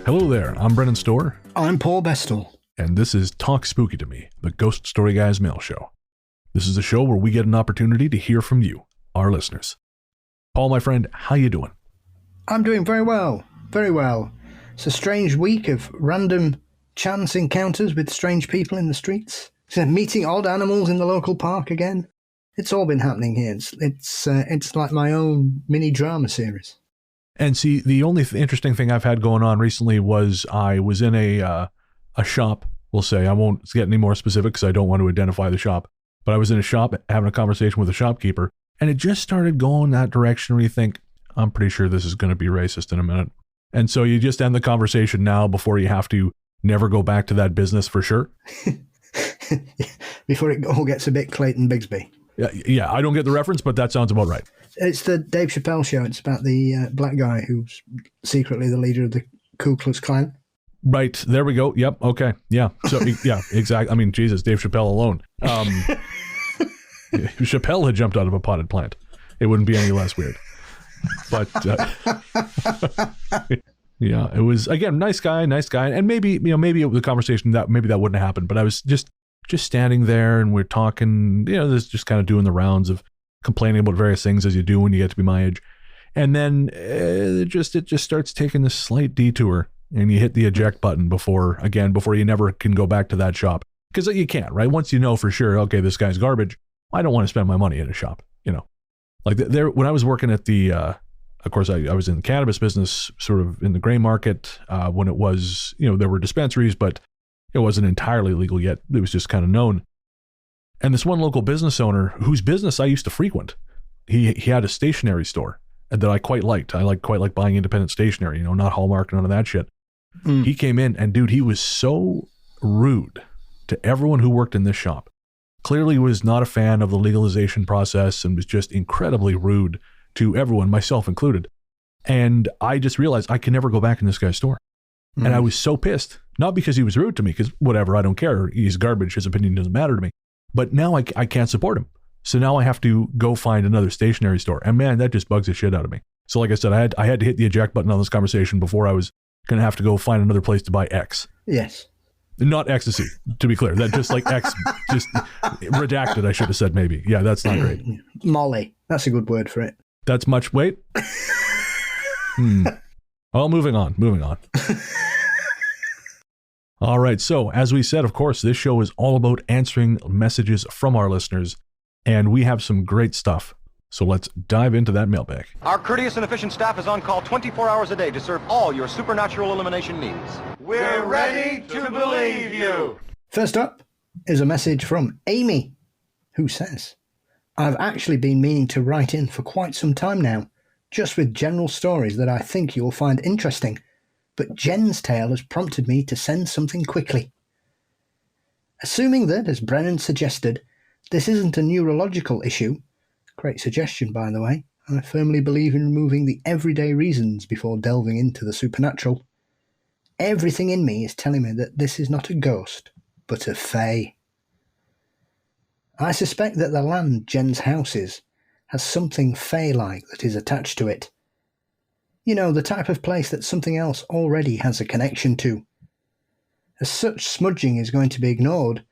Hello there, I'm Brennan Storr. I'm Paul Bestel. And this is Talk Spooky to Me, the Ghost Story Guys mail show. This is a show where we get an opportunity to hear from you, our listeners. Paul, my friend, how you doing? I'm doing very well, very well. It's a strange week of random chance encounters with strange people in the streets. Meeting odd animals in the local park again. It's all been happening here. It's like my own mini drama series. And see, the only interesting thing I've had going on recently was I was in a shop, we'll say. I won't get any more specific because I don't want to identify the shop. But I was in a shop having a conversation with a shopkeeper, and it just started going that direction where you think, I'm pretty sure this is going to be racist in a minute. And so you just end the conversation now before you have to never go back to that business for sure. Before it all gets a bit Clayton Bigsby. Yeah, I don't get the reference, but that sounds about right. It's the Dave Chappelle show. It's about the black guy who's secretly the leader of the Ku Klux Klan. Right. There we go. Yep. Okay. Yeah. So, yeah, exactly. I mean, Jesus, Dave Chappelle alone. Chappelle had jumped out of a potted plant. It wouldn't be any less weird. But, yeah, it was, again, nice guy. And maybe the conversation that wouldn't have happened, but I was just standing there and we're talking, this just kind of doing the rounds of complaining about various things as you do when you get to be my age. And then it just starts taking this slight detour and you hit the eject button before you never can go back to that shop. Because you can't, right? Once you know for sure, okay, this guy's garbage, I don't want to spend my money at a shop, Like there, when I was working at the, of course, I was in the cannabis business, sort of in the gray market when it was, there were dispensaries, but it wasn't entirely legal yet. It was just kind of known. And this one local business owner, whose business I used to frequent, he had a stationery store that I quite liked. I quite like buying independent stationery, not Hallmark, none of that shit. Mm. He came in and, dude, he was so rude to everyone who worked in this shop. Clearly was not a fan of the legalization process and was just incredibly rude to everyone, myself included. And I just realized I can never go back in this guy's store. Mm. And I was so pissed, not because he was rude to me, because whatever, I don't care. He's garbage. His opinion doesn't matter to me. But now I can't support him. So now I have to go find another stationery store. And man, that just bugs the shit out of me. So like I said, I had to hit the eject button on this conversation before I was going to have to go find another place to buy X. Yes. Not ecstasy, to be clear. That just like X, just redacted, I should have said maybe. Yeah, that's not great. Molly. That's a good word for it. That's much weight? Well, moving on. All right, so as we said, of course, this show is all about answering messages from our listeners, and we have some great stuff. So let's dive into that mailbag. Our courteous and efficient staff is on call 24 hours a day to serve all your supernatural elimination needs. We're ready to believe you. First up is a message from Amy, who says, I've actually been meaning to write in for quite some time now, just with general stories that I think you'll find interesting. But Jen's tale has prompted me to send something quickly. Assuming that, as Brennan suggested, this isn't a neurological issue, great suggestion by the way, I firmly believe in removing the everyday reasons before delving into the supernatural. Everything in me is telling me that this is not a ghost, but a fae. I suspect that the land Jen's house is has something fae-like that is attached to it. The type of place that something else already has a connection to. As such smudging is going to be ignored,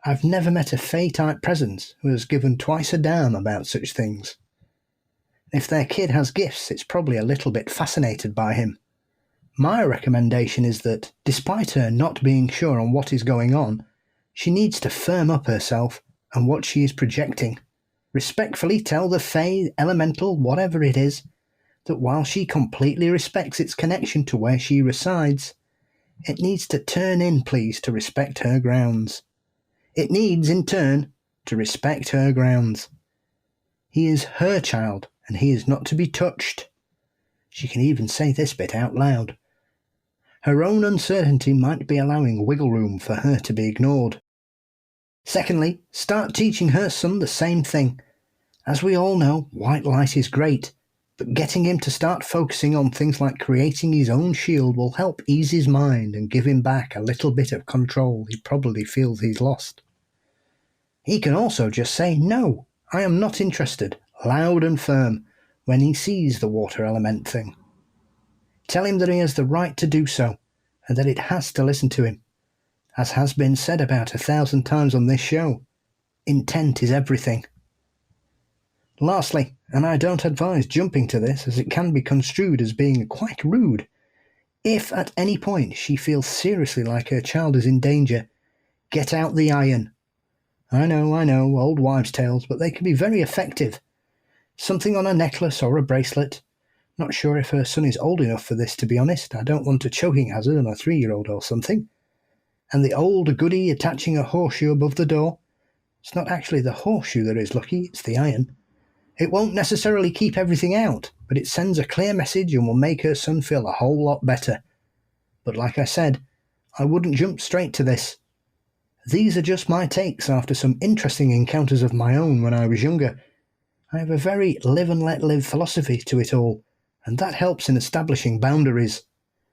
I've never met a fae-type presence who has given twice a damn about such things. If their kid has gifts, it's probably a little bit fascinated by him. My recommendation is that, despite her not being sure on what is going on, she needs to firm up herself and what she is projecting. Respectfully tell the fae, elemental, whatever it is, that while she completely respects its connection to where she resides, it needs to turn in, please, to respect her grounds. It needs, in turn, to respect her grounds. He is her child, and he is not to be touched. She can even say this bit out loud. Her own uncertainty might be allowing wiggle room for her to be ignored. Secondly, start teaching her son the same thing. As we all know, white light is great, but getting him to start focusing on things like creating his own shield will help ease his mind and give him back a little bit of control he probably feels he's lost. He can also just say, no, I am not interested, loud and firm, when he sees the water element thing. Tell him that he has the right to do so, and that it has to listen to him. As has been said about 1,000 times on this show, intent is everything. Lastly, and I don't advise jumping to this as it can be construed as being quite rude, if at any point she feels seriously like her child is in danger, get out the iron. I know, old wives' tales, but they can be very effective. Something on a necklace or a bracelet. Not sure if her son is old enough for this, to be honest. I don't want a choking hazard on a 3-year-old or something. And the old goody attaching a horseshoe above the door. It's not actually the horseshoe that is lucky, it's the iron. It won't necessarily keep everything out, but it sends a clear message and will make her son feel a whole lot better. But like I said, I wouldn't jump straight to this. These are just my takes after some interesting encounters of my own when I was younger. I have a very live and let live philosophy to it all, and that helps in establishing boundaries.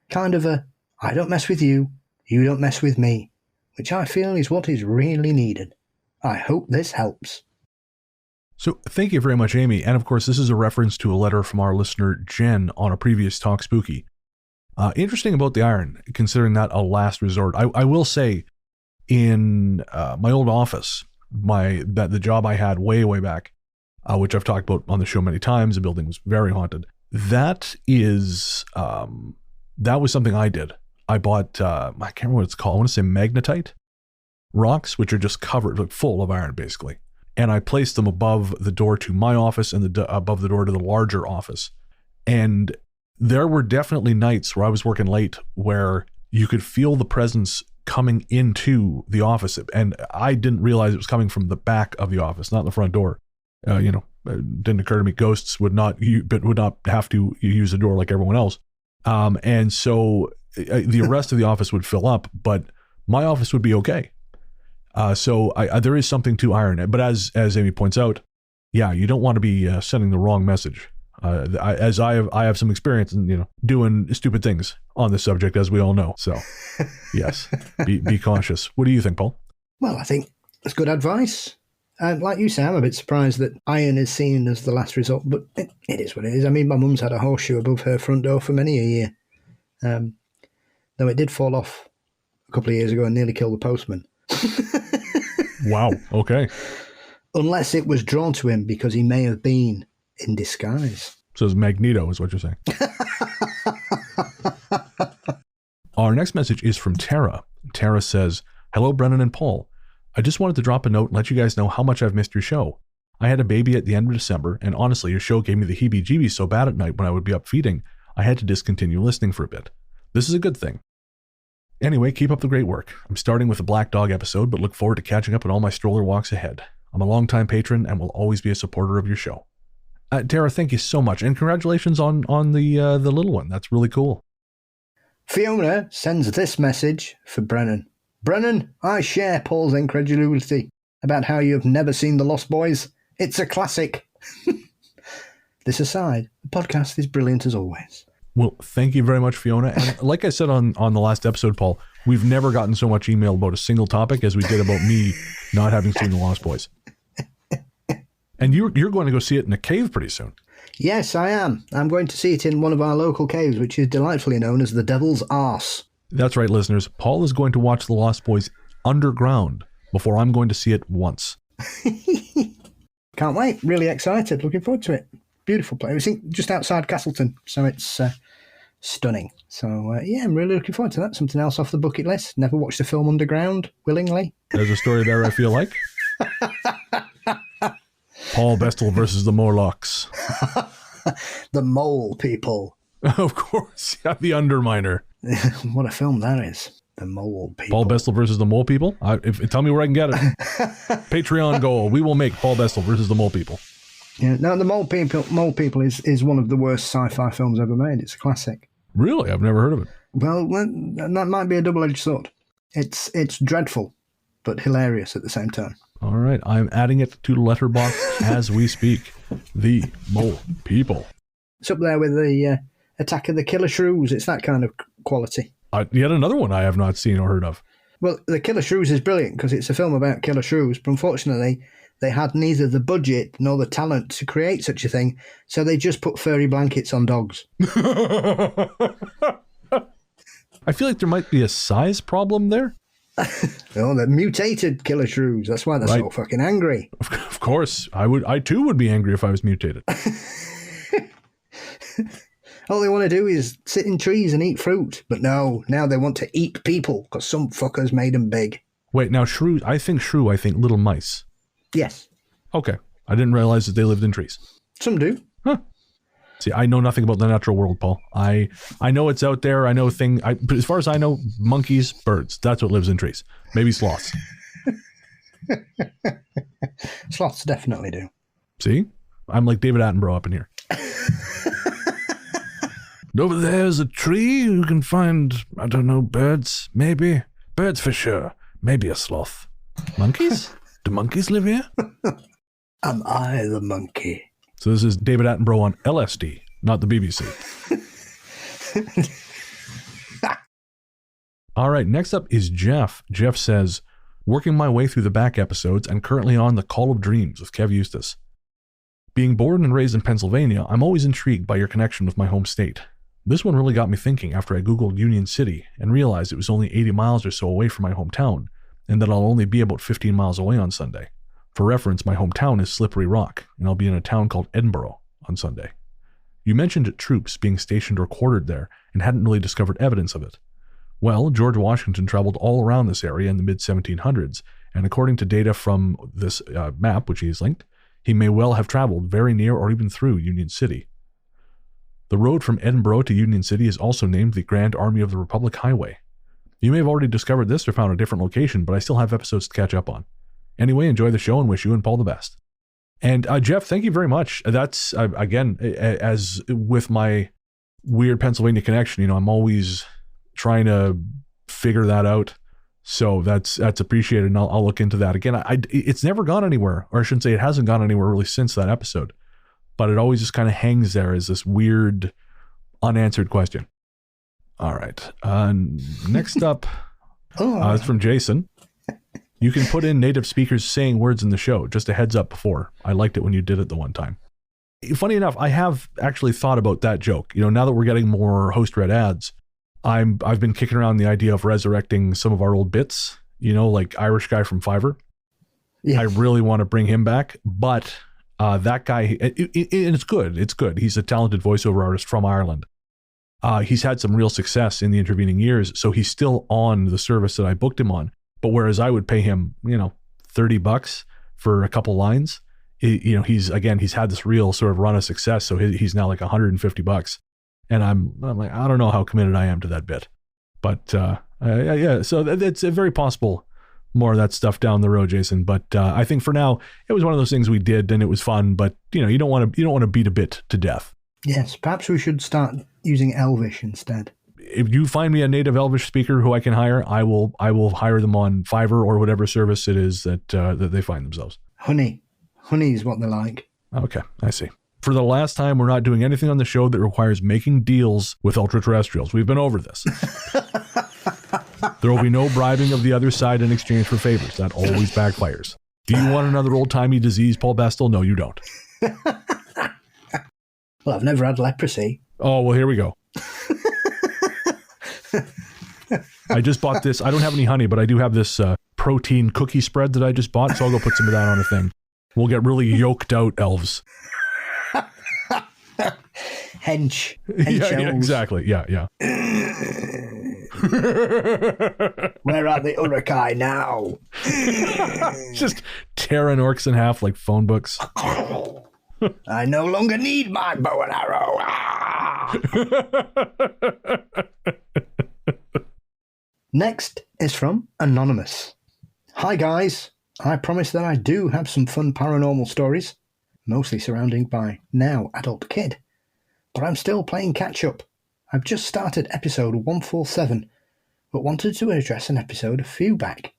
Kind of a, I don't mess with you, you don't mess with me, which I feel is what is really needed. I hope this helps. So thank you very much, Amy. And of course, this is a reference to a letter from our listener, Jen, on a previous Talk Spooky. Interesting about the iron, considering that a last resort. I will say, in my old office, the job I had way back, which I've talked about on the show many times, the building was very haunted. That was something I did. I bought, I can't remember what it's called. I want to say magnetite rocks, which are just covered, like full of iron, basically. And I placed them above the door to my office and above the door to the larger office. And there were definitely nights where I was working late where you could feel the presence coming into the office. And I didn't realize it was coming from the back of the office, not the front door. It didn't occur to me ghosts would not have to use the door like everyone else. And so the rest of the office would fill up, but my office would be okay. So there is something to iron. But as Amy points out, yeah, you don't want to be sending the wrong message. I have some experience in doing stupid things on this subject, as we all know. So yes, be cautious. What do you think, Paul? Well, I think that's good advice. Like you say, I'm a bit surprised that iron is seen as the last resort, but it is what it is. I mean, my mum's had a horseshoe above her front door for many a year. Though it did fall off a couple of years ago and nearly killed the postman. Wow, okay. Unless it was drawn to him because he may have been in disguise. So it's Magneto is what you're saying. Our next message is from Tara. Tara says, "Hello, Brennan and Paul. I just wanted to drop a note and let you guys know how much I've missed your show. I had a baby at the end of December, and honestly, your show gave me the heebie-jeebies so bad at night when I would be up feeding, I had to discontinue listening for a bit. This is a good thing. Anyway, keep up the great work. I'm starting with the Black Dog episode, but look forward to catching up on all my stroller walks ahead. I'm a longtime patron and will always be a supporter of your show." Tara, thank you so much, and congratulations on the little one. That's really cool. Fiona sends this message for Brennan. "Brennan, I share Paul's incredulity about how you have never seen The Lost Boys. It's a classic." This aside, the podcast is brilliant as always. Well, thank you very much, Fiona. And like I said on the last episode, Paul, we've never gotten so much email about a single topic as we did about me not having seen The Lost Boys. And you're going to go see it in a cave pretty soon. Yes, I am. I'm going to see it in one of our local caves, which is delightfully known as the Devil's Arse. That's right, listeners. Paul is going to watch The Lost Boys underground before I'm going to see it once. Can't wait. Really excited. Looking forward to it. Beautiful place. It's just outside Castleton, so it's stunning. So, yeah, I'm really looking forward to that. Something else off the bucket list. Never watched the film underground, willingly. There's a story there, I feel like. Paul Bestel versus the Morlocks. The Mole People. Of course. Yeah, the Underminer. What a film that is. The Mole People. Paul Bestel versus the Mole People? Tell me where I can get it. Patreon goal. We will make Paul Bestel versus the Mole People. Yeah, no, the Mole People is one of the worst sci-fi films ever made. It's a classic. Really? I've never heard of it. Well, that might be a double-edged sword. It's dreadful, but hilarious at the same time. All right, I'm adding it to Letterboxd as we speak. The Mole People. It's up there with the Attack of the Killer Shrews. It's that kind of quality. Yet another one I have not seen or heard of. Well, The Killer Shrews is brilliant because it's a film about killer shrews, but unfortunately, they had neither the budget nor the talent to create such a thing, so they just put furry blankets on dogs. I feel like there might be a size problem there. Oh, they're mutated killer shrews. That's why they're so fucking angry. Of course, I too would be angry if I was mutated. All they want to do is sit in trees and eat fruit. But no, now they want to eat people because some fuckers made them big. Wait, now shrew, I think little mice. Yes. Okay. I didn't realize that they lived in trees. Some do. Huh. See, I know nothing about the natural world, Paul. I know it's out there. I know but as far as I know, monkeys, birds. That's what lives in trees. Maybe sloths. Sloths definitely do. See? I'm like David Attenborough up in here. Over there's a tree. You can find, I don't know, birds. Maybe. Birds for sure. Maybe a sloth. Monkeys? Do monkeys live here? Am I the monkey? So this is David Attenborough on LSD, not the BBC. All right, next up is Jeff. Jeff says, working my way through the back episodes and currently on The Call of Dreams with Kev Eustace. Being born and raised in Pennsylvania, I'm always intrigued by your connection with my home state. This one really got me thinking after I Googled Union City and realized it was only 80 miles or so away from my hometown, and that I'll only be about 15 miles away on Sunday. For reference, my hometown is Slippery Rock, and I'll be in a town called Edinburgh on Sunday. You mentioned troops being stationed or quartered there and hadn't really discovered evidence of it. Well, George Washington traveled all around this area in the mid-1700s, and according to data from this map, which he has linked, he may well have traveled very near or even through Union City. The road from Edinburgh to Union City is also named the Grand Army of the Republic Highway. You may have already discovered this or found a different location, but I still have episodes to catch up on. Anyway, enjoy the show and wish you and Paul the best. And Jeff, thank you very much. That's, again, as with my weird Pennsylvania connection, I'm always trying to figure that out. So that's appreciated, and I'll look into that. Again, it's never gone anywhere, or I shouldn't say it hasn't gone anywhere really since that episode. But it always just kind of hangs there as this weird, unanswered question. All right. Next up, it's from Jason. You can put in native speakers saying words in the show. Just a heads up before. I liked it when you did it the one time. Funny enough, I have actually thought about that joke. Now that we're getting more host-read ads, I've been kicking around the idea of resurrecting some of our old bits, like Irish guy from Fiverr. Yeah. I really want to bring him back, but that guy, and it's good. It's good. He's a talented voiceover artist from Ireland. He's had some real success in the intervening years, so he's still on the service that I booked him on. But whereas I would pay him, $30 for a couple lines, he's had this real sort of run of success. So he's now like $150. And I'm like, I don't know how committed I am to that bit, but yeah. So it's very possible more of that stuff down the road, Jason. But I think for now, it was one of those things we did and it was fun. But you don't want to beat a bit to death. Yes, perhaps we should start using Elvish instead. If you find me a native Elvish speaker who I can hire, I will hire them on Fiverr or whatever service it is that they find themselves. Honey is what they like. Okay, I see. For the last time, we're not doing anything on the show that requires making deals with ultra-terrestrials. We've been over this. There will be no bribing of the other side in exchange for favors. That always backfires. Do you want another old-timey disease, Paul Bestel? No, you don't. Well, I've never had leprosy. Oh, well, here we go. I just bought this. I don't have any honey, but I do have this protein cookie spread that I just bought, so I'll go put some of that on a thing. We'll get really yoked out elves. Hench yeah, exactly. Yeah. Where are the Uruk-hai now? Just tearing orcs in half like phone books. I no longer need my bow and arrow. Next is from Anonymous. Hi guys, I promise that I do have some fun paranormal stories, mostly surrounding my now adult kid, but I'm still playing catch up. I've just started episode 147, but wanted to address an episode a few back.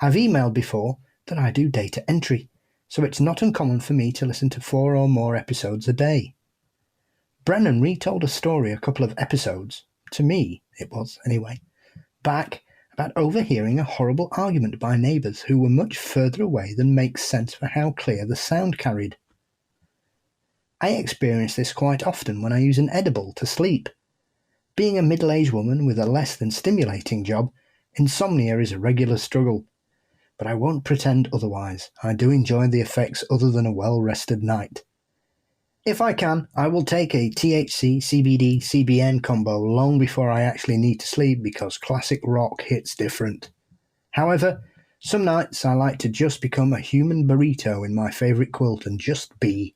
I've emailed before that I do data entry, so it's not uncommon for me to listen to 4 or more episodes a day. Brennan retold a story a couple of episodes, to me it was anyway, back about overhearing a horrible argument by neighbours who were much further away than makes sense for how clear the sound carried. I experience this quite often when I use an edible to sleep. Being a middle-aged woman with a less than stimulating job, insomnia is a regular struggle. But I won't pretend otherwise. I do enjoy the effects other than a well-rested night. If I can, I will take a THC, CBD, CBN combo long before I actually need to sleep because classic rock hits different. However, some nights I like to just become a human burrito in my favourite quilt and just be.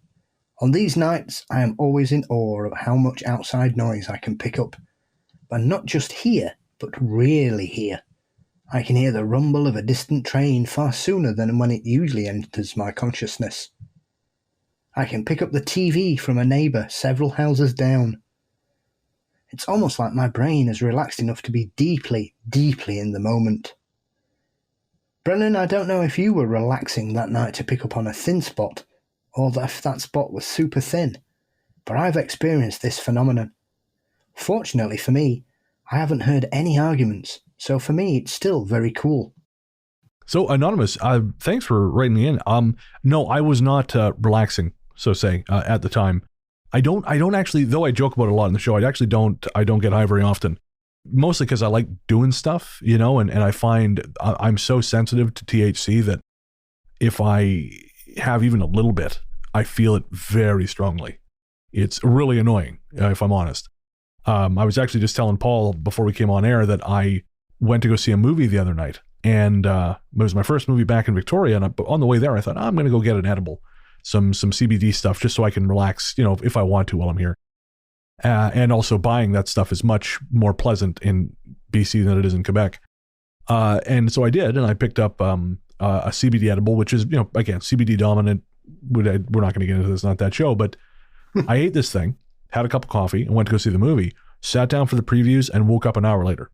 On these nights, I am always in awe of how much outside noise I can pick up. But not just hear, but really hear. I can hear the rumble of a distant train far sooner than when it usually enters my consciousness. I can pick up the TV from a neighbour several houses down. It's almost like my brain is relaxed enough to be deeply, deeply in the moment. Brennan, I don't know if you were relaxing that night to pick up on a thin spot, or if that spot was super thin, but I've experienced this phenomenon. Fortunately for me, I haven't heard any arguments, so for me it's still very cool. So Anonymous, thanks for writing in. No, I was not relaxing, so say, at the time. I don't actually, though I joke about it a lot in the show, I don't get high very often. Mostly because I like doing stuff, and I find I'm so sensitive to THC that if I have even a little bit, I feel it very strongly. It's really annoying, if I'm honest. I was actually just telling Paul before we came on air that I went to go see a movie the other night, and it was my first movie back in Victoria, and on the way there I thought, I'm going to go get an edible, some CBD stuff, just so I can relax, if I want to while I'm here. And also buying that stuff is much more pleasant in BC than it is in Quebec. And so I did, and I picked up a CBD edible, which is, again, CBD dominant. We're not going to get into this, not that show, but I ate this thing, had a cup of coffee, and went to go see the movie, sat down for the previews, and woke up an hour later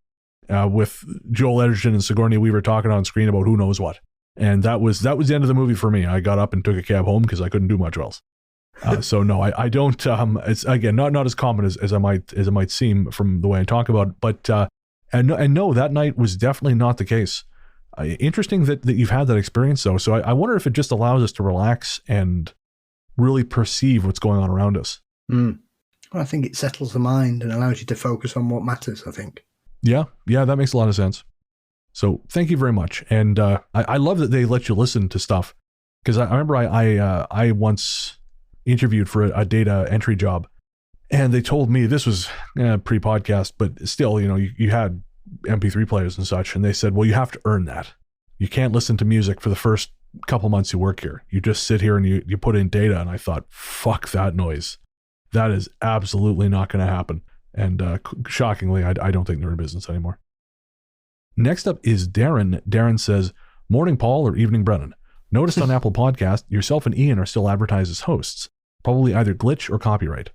with Joel Edgerton and Sigourney Weaver talking on screen about who knows what. And that was the end of the movie for me. I got up and took a cab home because I couldn't do much else. So no, I don't. It's again not as common as it might seem from the way I talk about it. But and no, that night was definitely not the case. Interesting that you've had that experience though. So I wonder if it just allows us to relax and really perceive what's going on around us. Well, I think it settles the mind and allows you to focus on what matters. I think. Yeah, that makes a lot of sense. So thank you very much, and I love that they let you listen to stuff because I remember I once interviewed for a data entry job, and they told me, this was pre-podcast, but still, you had MP3 players and such, and they said, well, you have to earn that. You can't listen to music for the first couple months you work here. You just sit here and you put in data. And I thought, fuck that noise. That is absolutely not going to happen. And shockingly, I don't think they're in business anymore. Next up is Darren. Darren says, morning, Paul, or evening, Brennan. Noticed on Apple Podcast, yourself and Ian are still advertised as hosts. Probably either glitch or copyright.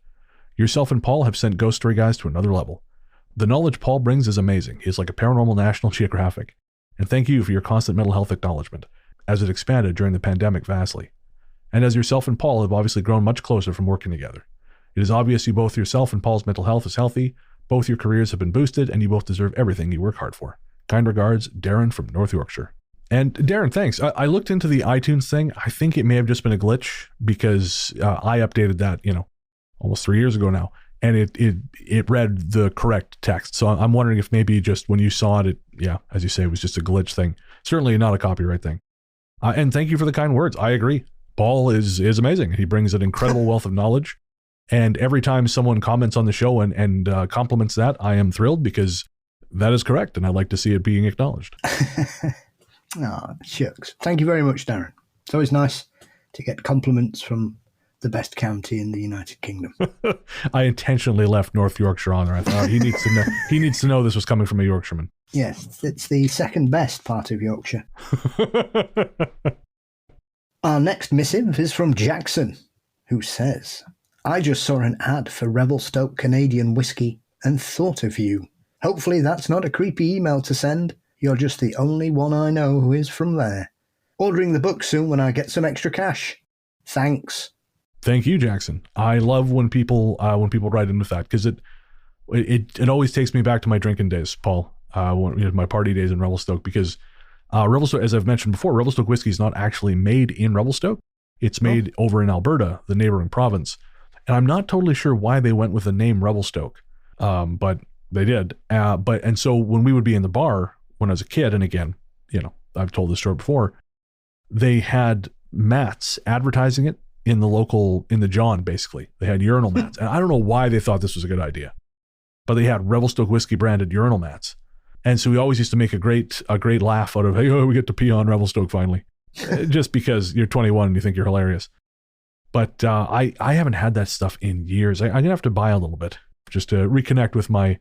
Yourself and Paul have sent Ghost Story Guys to another level. The knowledge Paul brings is amazing. He is like a paranormal National Geographic. And thank you for your constant mental health acknowledgement, as it expanded during the pandemic vastly. And as yourself and Paul have obviously grown much closer from working together. It is obvious you both yourself and Paul's mental health is healthy, both your careers have been boosted, and you both deserve everything you work hard for. Kind regards, Darren from North Yorkshire. And Darren, thanks. I looked into the iTunes thing. I think it may have just been a glitch because I updated that, almost 3 years ago now, and it read the correct text. So I'm wondering if maybe just when you saw it, as you say, it was just a glitch thing. Certainly not a copyright thing. And thank you for the kind words. I agree. Paul is amazing. He brings an incredible wealth of knowledge. And every time someone comments on the show and compliments that, I am thrilled because that is correct, and I like to see it being acknowledged. Oh, shucks. Thank you very much, Darren. It's always nice to get compliments from the best county in the United Kingdom. I intentionally left North Yorkshire on there. I thought he needs to know. He needs to know this was coming from a Yorkshireman. Yes, it's the second best part of Yorkshire. Our next missive is from Jackson, who says, I just saw an ad for Revelstoke Canadian whiskey and thought of you. Hopefully that's not a creepy email to send. You're just the only one I know who is from there. Ordering the book soon when I get some extra cash. Thanks. Thank you, Jackson. I love when people write in with that because it always takes me back to my drinking days, Paul. My party days in Revelstoke, because Revelstoke, as I've mentioned before, Revelstoke whiskey is not actually made in Revelstoke. It's made over in Alberta, the neighboring province. And I'm not totally sure why they went with the name Revelstoke. But They did. And so when we would be in the bar when I was a kid, and again, I've told this story before, they had mats advertising it in the John, basically. They had urinal mats. And I don't know why they thought this was a good idea, but they had Revelstoke whiskey branded urinal mats. And so we always used to make a great laugh out of, hey, we get to pee on Revelstoke finally, just because you're 21 and you think you're hilarious. But I haven't had that stuff in years. I'm going to have to buy a little bit just to reconnect with my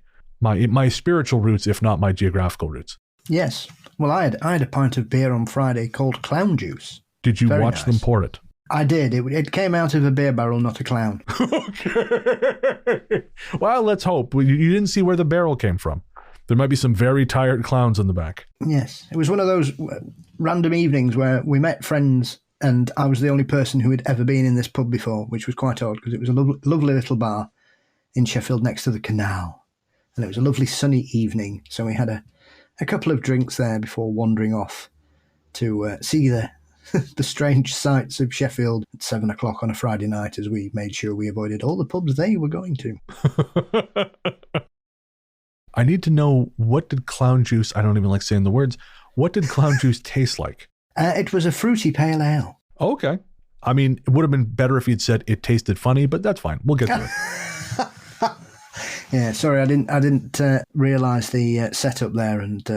spiritual roots, if not my geographical roots. Yes. Well, I had a pint of beer on Friday called Clown Juice. Did you Very watch nice. them pour it? I did. It came out of a beer barrel, not a clown. Okay. Well, let's hope. You didn't see where the barrel came from. There might be some very tired clowns in the back. Yes. It was one of those random evenings where we met friends and I was the only person who had ever been in this pub before, which was quite odd because it was a lovely little bar in Sheffield next to the canal. And it was a lovely sunny evening. So we had a couple of drinks there before wandering off to see the strange sights of Sheffield at 7 o'clock on a Friday night, as we made sure we avoided all the pubs they were going to. I need to know, what did clown juice, I don't even like saying the words, what did clown juice taste like? It was a fruity pale ale. Okay. I mean, it would have been better if you'd said it tasted funny, but that's fine. We'll get to it. Yeah, sorry, I didn't realise the setup there and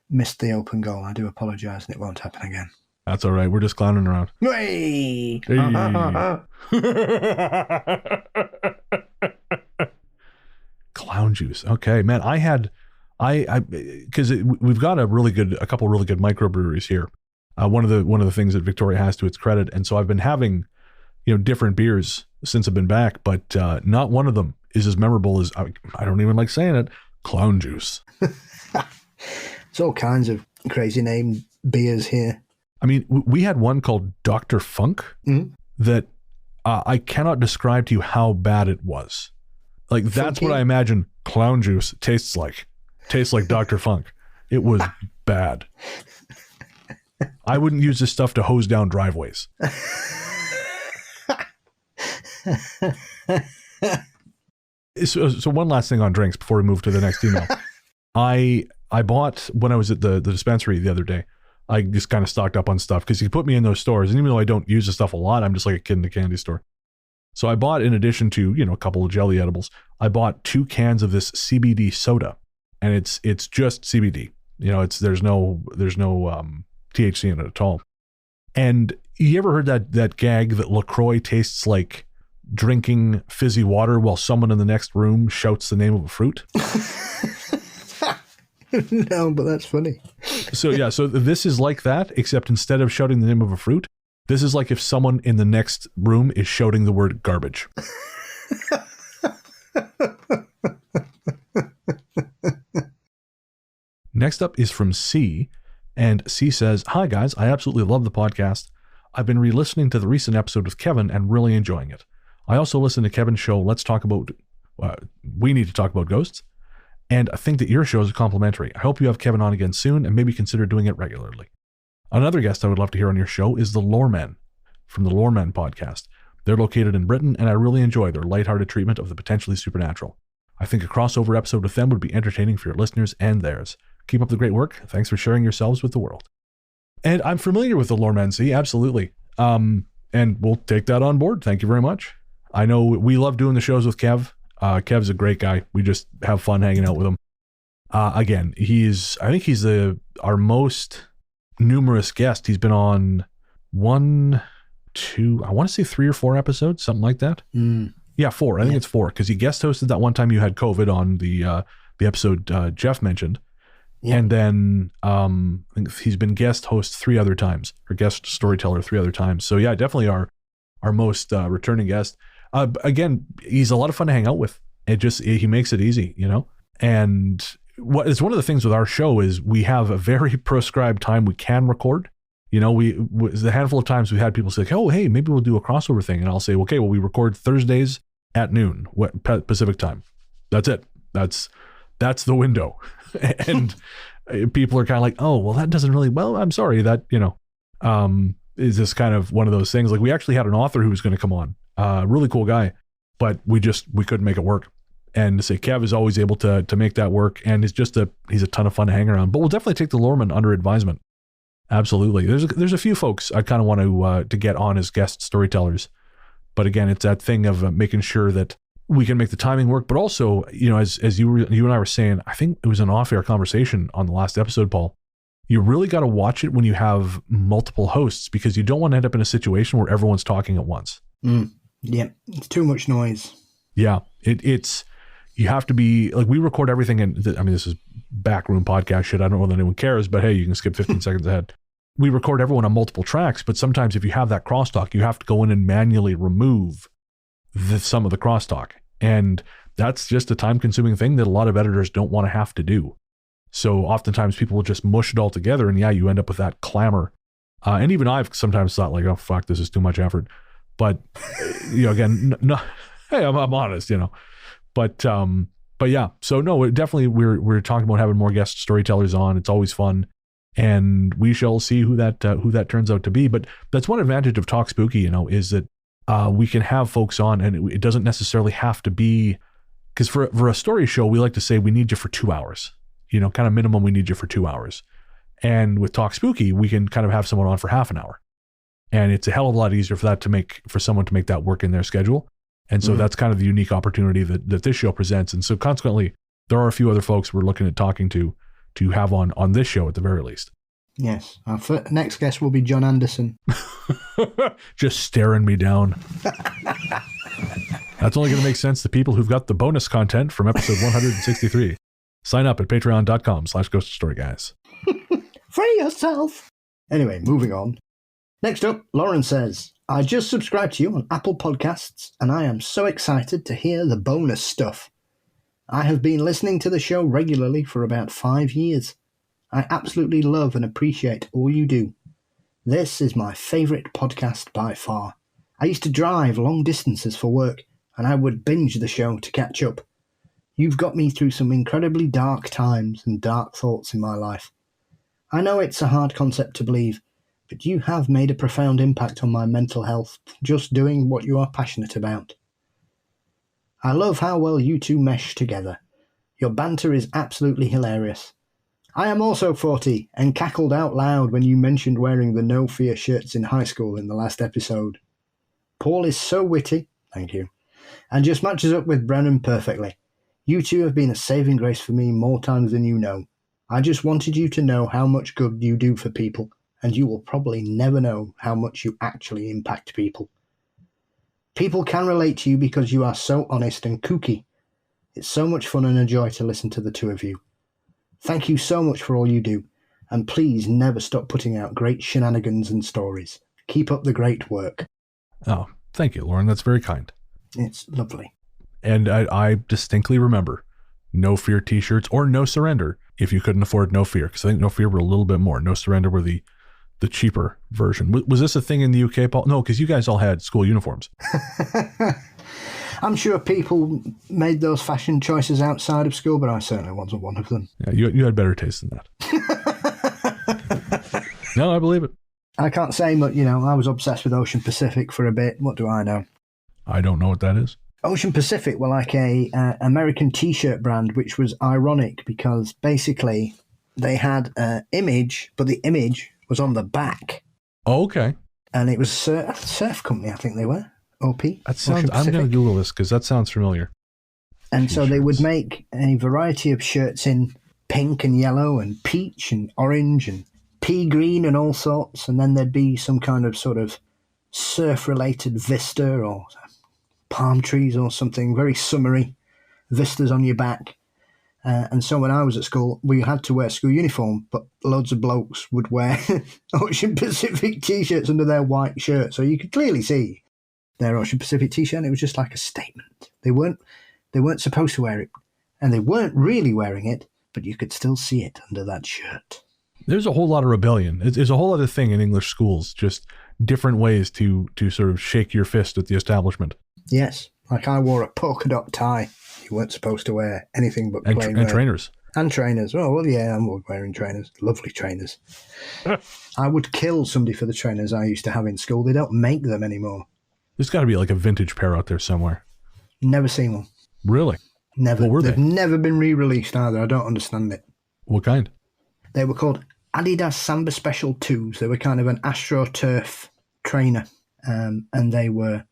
missed the open goal. I do apologise, and it won't happen again. That's all right. We're just clowning around. Hey! Hey. Clown juice. Okay, man. Because we've got a couple really good microbreweries here. One of the things that Victoria has to its credit, and so I've been having, different beers since I've been back, but not one of them is as memorable as, I don't even like saying it, clown juice. It's all kinds of crazy named beers here. I mean, we had one called Dr. Funk that I cannot describe to you how bad it was. Like, that's what I imagine clown juice tastes like. Tastes like Dr. Funk. It was bad. I wouldn't use this stuff to hose down driveways. So one last thing on drinks before we move to the next email. I bought, when I was at the dispensary the other day, I just kind of stocked up on stuff because he put me in those stores. And even though I don't use the stuff a lot, I'm just like a kid in a candy store. So I bought, in addition to, a couple of jelly edibles, I bought 2 cans of this CBD soda. And it's just CBD. There's no THC in it at all. And you ever heard that gag that LaCroix tastes like drinking fizzy water while someone in the next room shouts the name of a fruit? No, but that's funny. So this is like that, except instead of shouting the name of a fruit, this is like if someone in the next room is shouting the word garbage. Next up is from C, and C says, "Hi guys, I absolutely love the podcast. I've been re-listening to the recent episode with Kevin and really enjoying it. I also listen to Kevin's show, We Need to Talk About Ghosts, and I think that your shows are complimentary. I hope you have Kevin on again soon and maybe consider doing it regularly. Another guest I would love to hear on your show is the Loremen from the Loremen podcast. They're located in Britain, and I really enjoy their lighthearted treatment of the potentially supernatural. I think a crossover episode with them would be entertaining for your listeners and theirs. Keep up the great work. Thanks for sharing yourselves with the world." And I'm familiar with the Loremen, see, absolutely. And we'll take that on board. Thank you very much. I know we love doing the shows with Kev. Kev's a great guy. We just have fun hanging out with him. Again, I think he's our most numerous guest. He's been on 1, 2, I want to say 3 or 4 episodes, something like that. Yeah, 4. I think it's 4, because he guest hosted that one time you had COVID on the episode Jeff mentioned. Yeah. And then I think he's been guest host 3 other times, or guest storyteller 3 other times. So yeah, definitely our most returning guest. Again, he's a lot of fun to hang out with. He makes it easy, And it's one of the things with our show is we have a very prescribed time we can record. The handful of times we had people say, "Oh, hey, maybe we'll do a crossover thing," and I'll say, "Okay, well, we record Thursdays at noon Pacific time. That's it. That's the window." And people are kind of like, "Oh, well, that doesn't really." Well, I'm sorry that is just kind of one of those things. Like, we actually had an author who was going to come on, really cool guy, but we couldn't make it work. And to say Kev is always able to make that work, and he's a ton of fun to hang around. But we'll definitely take the Lorman under advisement. Absolutely. There's a few folks I kind of want to get on as guest storytellers. But again, it's that thing of making sure that we can make the timing work. But also, as you and I were saying, I think it was an off-air conversation on the last episode, Paul. You really got to watch it when you have multiple hosts, because you don't want to end up in a situation where everyone's talking at once. Yeah, it's too much noise. Yeah, it's you have to be like, we record everything, and this is backroom podcast shit. I don't know that anyone cares, but hey, you can skip 15 seconds ahead. We record everyone on multiple tracks, but sometimes if you have that crosstalk, you have to go in and manually remove some of the crosstalk, and that's just a time-consuming thing that a lot of editors don't want to have to do. So oftentimes people will just mush it all together, and you end up with that clamor. And even I've sometimes thought like, oh fuck, this is too much effort. But again, no, hey, I'm honest, But yeah, so no, definitely we're talking about having more guest storytellers on. It's always fun, and we shall see who that turns out to be. But that's one advantage of Talk Spooky, is that we can have folks on, and it doesn't necessarily have to be, because for a story show, we like to say we need you for 2 hours. Kind of minimum, we need you for 2 hours. And with Talk Spooky, we can kind of have someone on for half an hour, and it's a hell of a lot easier for someone to make that work in their schedule. And so that's kind of the unique opportunity that this show presents. And so consequently, there are a few other folks we're looking at talking to have on this show at the very least. Yes. Our next guest will be John Anderson. Just staring me down. That's only going to make sense to people who've got the bonus content from episode 163. Sign up at patreon.com/ghoststoryguys. Free yourself. Anyway, moving on. Next up, Lauren says, I just subscribed to you on Apple Podcasts, and I am so excited to hear the bonus stuff. I have been listening to the show regularly for about 5 years. I absolutely love and appreciate all you do. This is my favourite podcast by far. I used to drive long distances for work, and I would binge the show to catch up. You've got me through some incredibly dark times and dark thoughts in my life. I know it's a hard concept to believe, but you have made a profound impact on my mental health just doing what you are passionate about. I love how well you two mesh together. Your banter is absolutely hilarious. I am also 40 and cackled out loud when you mentioned wearing the No Fear shirts in high school in the last episode. Paul is so witty, thank you, and just matches up with Brennan perfectly. You two have been a saving grace for me more times than you know. I just wanted you to know how much good you do for people, and you will probably never know how much you actually impact people. People can relate to you because you are so honest and kooky. It's so much fun and a joy to listen to the two of you. Thank you so much for all you do, and please never stop putting out great shenanigans and stories. Keep up the great work. Oh, thank you, Lauren. That's very kind. It's lovely. And I distinctly remember No Fear t-shirts or No Surrender if you couldn't afford No Fear, because I think No Fear were a little bit more. No Surrender were the cheaper version. Was this a thing in the UK, Paul? No, because you guys all had school uniforms. I'm sure people made those fashion choices outside of school, but I certainly wasn't one of them. Yeah, you had better taste than that. No, I believe it. I can't say much, I was obsessed with Ocean Pacific for a bit. What do I know? I don't know what that is. Ocean Pacific were like a American t-shirt brand, which was ironic because basically they had an image, but the image was on the back. Oh, okay. And it was a surf company, I think they were. OP. That sounds. I'm going to Google this because that sounds familiar. And T-shirts. So they would make a variety of shirts in pink and yellow and peach and orange and pea green and all sorts. And then there'd be some kind of sort of surf-related vista or palm trees or something, very summery vistas on your back. And so when I was at school, we had to wear school uniform, but loads of blokes would wear Ocean Pacific T-shirts under their white shirt. So you could clearly see their Ocean Pacific T-shirt, and it was just like a statement. They weren't supposed to wear it, and they weren't really wearing it, but you could still see it under that shirt. There's a whole lot of rebellion. There's a whole other thing in English schools, just different ways to sort of shake your fist at the establishment. Yes, like I wore a polka dot tie. You weren't supposed to wear anything but plain and trainers. And trainers. Oh, well, yeah, I'm wearing trainers. Lovely trainers. I would kill somebody for the trainers I used to have in school. They don't make them anymore. There's got to be like a vintage pair out there somewhere. Never seen one. Really? Never. What were They've they? never been re-released either. I don't understand it. What kind? They were called Adidas Samba Special 2s. They were kind of an AstroTurf trainer, and they were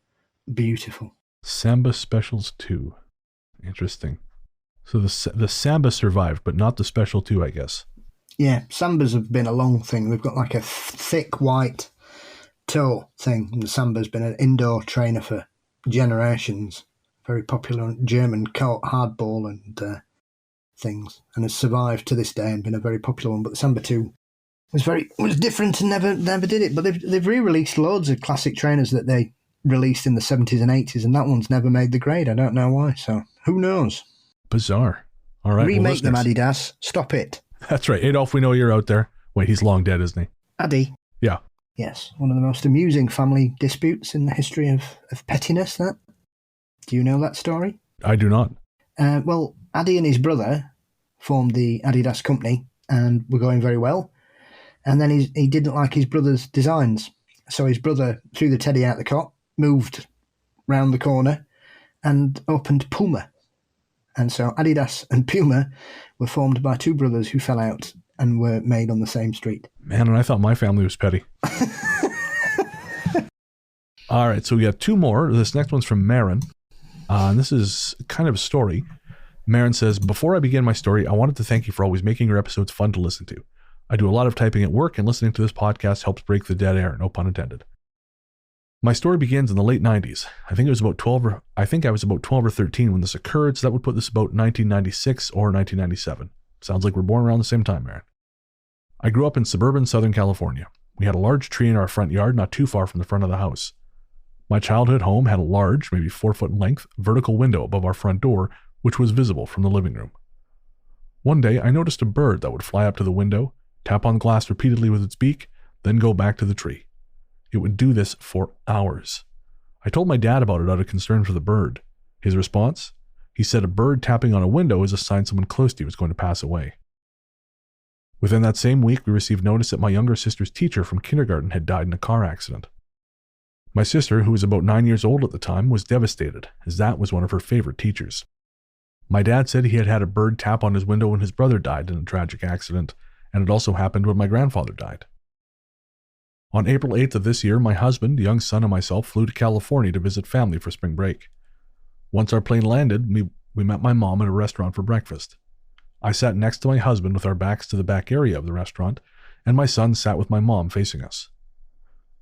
beautiful. Samba Specials 2. Interesting. So the Samba survived, but not the Special 2, I guess. Yeah, Sambas have been a long thing. They've got like a thick white toe thing. And the Samba's been an indoor trainer for generations. Very popular German hardball and things, and has survived to this day and been a very popular one. But the Samba 2 was different and never did it. But they've re-released loads of classic trainers that they released in the 70s and 80s, and that one's never made the grade. I don't know why. So who knows? Bizarre. All right. Remake them, Adidas. Stop it. That's right. Adolf, we know you're out there. Wait, he's long dead, isn't he? Addy. Yeah. Yes. One of the most amusing family disputes in the history of pettiness, that. Do you know that story? I do not. Well, Addy and his brother formed the Adidas company and were going very well. And then he didn't like his brother's designs. So his brother threw the teddy out the cot, moved round the corner and opened Puma. And so Adidas and Puma were formed by two brothers who fell out and were made on the same street. Man, and I thought my family was petty. All right, so we got two more. This next one's from Marin. And this is kind of a story. Marin says, before I begin my story, I wanted to thank you for always making your episodes fun to listen to. I do a lot of typing at work, and listening to this podcast helps break the dead air, no pun intended. My story begins in the late 90s. I think I was about 12 or 13 when this occurred, so that would put this about 1996 or 1997. Sounds like we're born around the same time, Marin. I grew up in suburban Southern California. We had a large tree in our front yard, not too far from the front of the house. My childhood home had a large, maybe 4 foot in length, vertical window above our front door, which was visible from the living room. One day, I noticed a bird that would fly up to the window, tap on the glass repeatedly with its beak, then go back to the tree. It would do this for hours. I told my dad about it out of concern for the bird. His response? He said a bird tapping on a window is a sign someone close to you is going to pass away. Within that same week, we received notice that my younger sister's teacher from kindergarten had died in a car accident. My sister, who was about 9 years old at the time, was devastated, as that was one of her favorite teachers. My dad said he had had a bird tap on his window when his brother died in a tragic accident, and it also happened when my grandfather died. On April 8th of this year, my husband, young son, and myself flew to California to visit family for spring break. Once our plane landed, we met my mom at a restaurant for breakfast. I sat next to my husband with our backs to the back area of the restaurant, and my son sat with my mom facing us.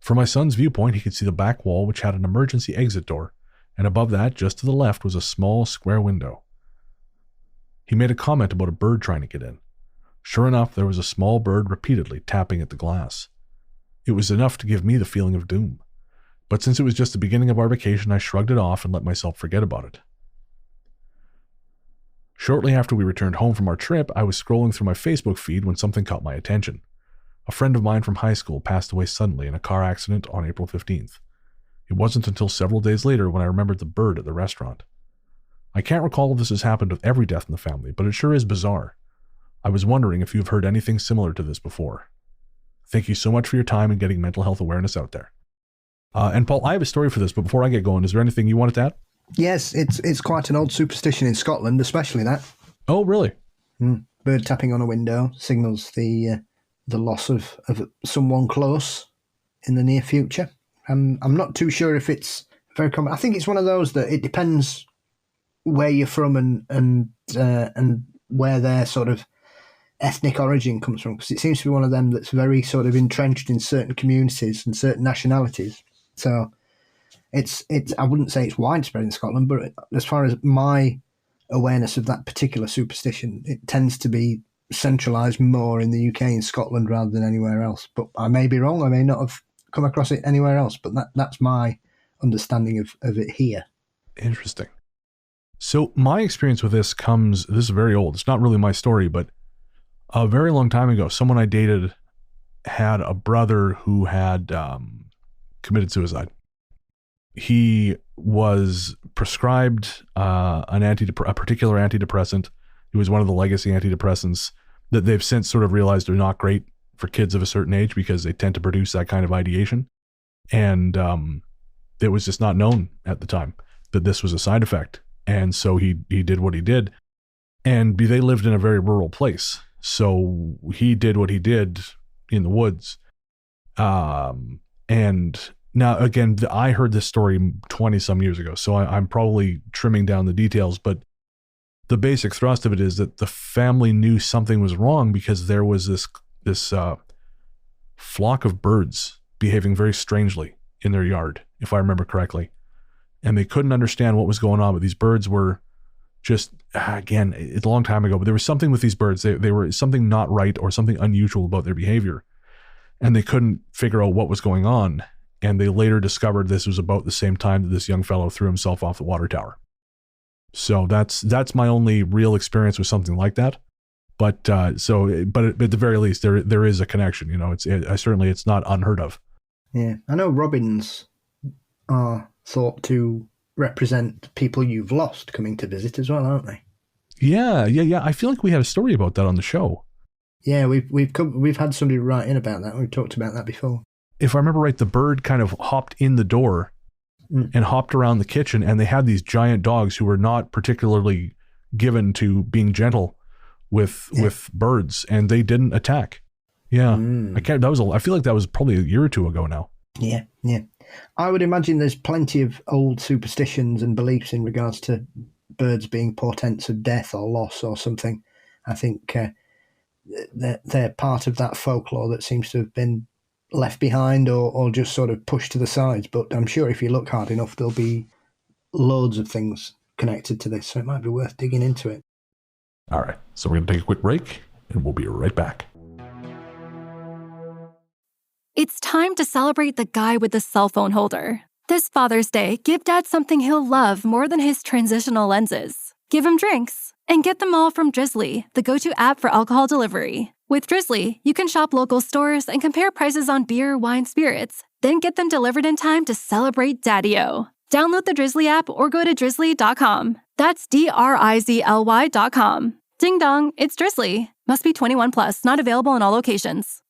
From my son's viewpoint, he could see the back wall, which had an emergency exit door, and above that, just to the left, was a small square window. He made a comment about a bird trying to get in. Sure enough, there was a small bird repeatedly tapping at the glass. It was enough to give me the feeling of doom. But since it was just the beginning of our vacation, I shrugged it off and let myself forget about it. Shortly after we returned home from our trip, I was scrolling through my Facebook feed when something caught my attention. A friend of mine from high school passed away suddenly in a car accident on April 15th. It wasn't until several days later when I remembered the bird at the restaurant. I can't recall if this has happened with every death in the family, but it sure is bizarre. I was wondering if you've heard anything similar to this before. Thank you so much for your time and getting mental health awareness out there. And Paul, I have a story for this, but before I get going, is there anything you wanted to add? Yes, it's quite an old superstition in Scotland, especially that. Oh, really? Bird tapping on a window signals the loss of someone close in the near future. I'm not too sure if it's very common. I think it's one of those that it depends where you're from and where their sort of ethnic origin comes from, because it seems to be one of them that's very sort of entrenched in certain communities and certain nationalities. So it's I wouldn't say it's widespread in Scotland, but as far as my awareness of that particular superstition, it tends to be centralised more in the UK and Scotland rather than anywhere else. But I may be wrong. I may not have come across it anywhere else, but that's my understanding of it here. Interesting. So my experience with this is very old. It's not really my story, but a very long time ago, someone I dated had a brother who had committed suicide. He was prescribed a particular antidepressant. It was one of the legacy antidepressants that they've since sort of realized are not great for kids of a certain age because they tend to produce that kind of ideation. And it was just not known at the time that this was a side effect And so he did what he did. And they lived in a very rural place. So he did what he did in the woods. And now, again, I heard this story 20 some years ago, so I'm probably trimming down the details, but the basic thrust of it is that the family knew something was wrong because there was this flock of birds behaving very strangely in their yard, if I remember correctly. And they couldn't understand what was going on, but these birds were just, again, it's a long time ago, but there was something with these birds. They were something not right or something unusual about their behavior. And they couldn't figure out what was going on. And they later discovered this was about the same time that this young fellow threw himself off the water tower. So that's my only real experience with something like that. But at the very least, there is a connection. You know, it's not unheard of. Yeah, I know robins are thought to represent people you've lost coming to visit as well, aren't they? Yeah. I feel like we had a story about that on the show. Yeah, we've had somebody write in about that. We've talked about that before. If I remember right, the bird kind of hopped in the door and hopped around the kitchen, and they had these giant dogs who were not particularly given to being gentle with birds, and they didn't attack. Yeah, I feel like that was probably a year or two ago now. Yeah. I would imagine there's plenty of old superstitions and beliefs in regards to birds being portents of death or loss or something. I think they're part of that folklore that seems to have been left behind or just sort of pushed to the sides. But I'm sure if you look hard enough, there'll be loads of things connected to this. So it might be worth digging into it. All right. So we're going to take a quick break and we'll be right back. It's time to celebrate the guy with the cell phone holder. This Father's Day, give Dad something he'll love more than his transitional lenses. Give him drinks. And get them all from Drizzly, the go-to app for alcohol delivery. With Drizzly, you can shop local stores and compare prices on beer, wine, spirits, then get them delivered in time to celebrate Daddy-O. Download the Drizzly app or go to drizzly.com. That's DRIZLY.com. Ding dong, it's Drizzly. Must be 21 plus, not available in all locations.